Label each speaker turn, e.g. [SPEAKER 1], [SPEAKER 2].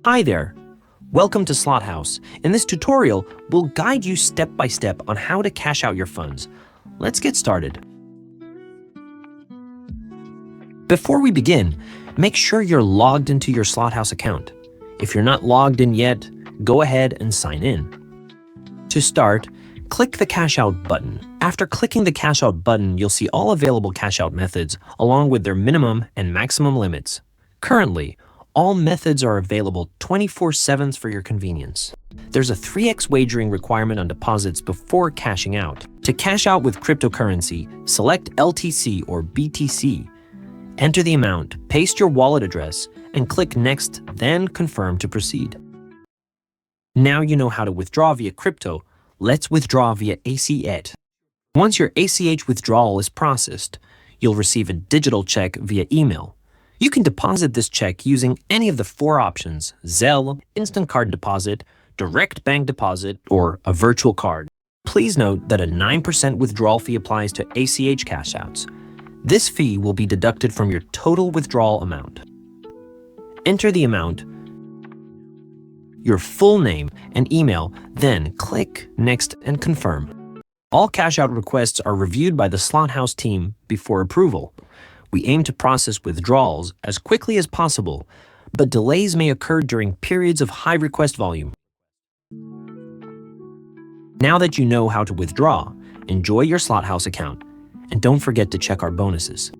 [SPEAKER 1] Hi there! Welcome to Slot House. In this tutorial, we'll guide you step by step on how to cash out your funds. Let's get started. Before we begin, make sure you're logged into your Slot House account. If you're not logged in yet, go ahead and sign in. To start, click the Cash Out button. After clicking the Cash Out button, you'll see all available cash out methods along with their minimum and maximum limits. Currently, all methods are available 24/7 for your convenience. There's a 3x wagering requirement on deposits before cashing out. To cash out with cryptocurrency, select LTC or BTC. Enter the amount, paste your wallet address, and click Next, then Confirm to proceed. Now you know how to withdraw via crypto. Let's withdraw via ACH. Once your ACH withdrawal is processed, you'll receive a digital check via email. You can deposit this check using any of the 4 options: Zelle, instant card deposit, direct bank deposit, or a virtual card. Please note that a 9% withdrawal fee applies to ACH cash outs. This fee will be deducted from your total withdrawal amount. Enter the amount, your full name and email, then click Next and Confirm. All cash out requests are reviewed by the Slot House team before approval. We aim to process withdrawals as quickly as possible, but delays may occur during periods of high request volume. Now that you know how to withdraw, enjoy your Slot House account, and don't forget to check our bonuses.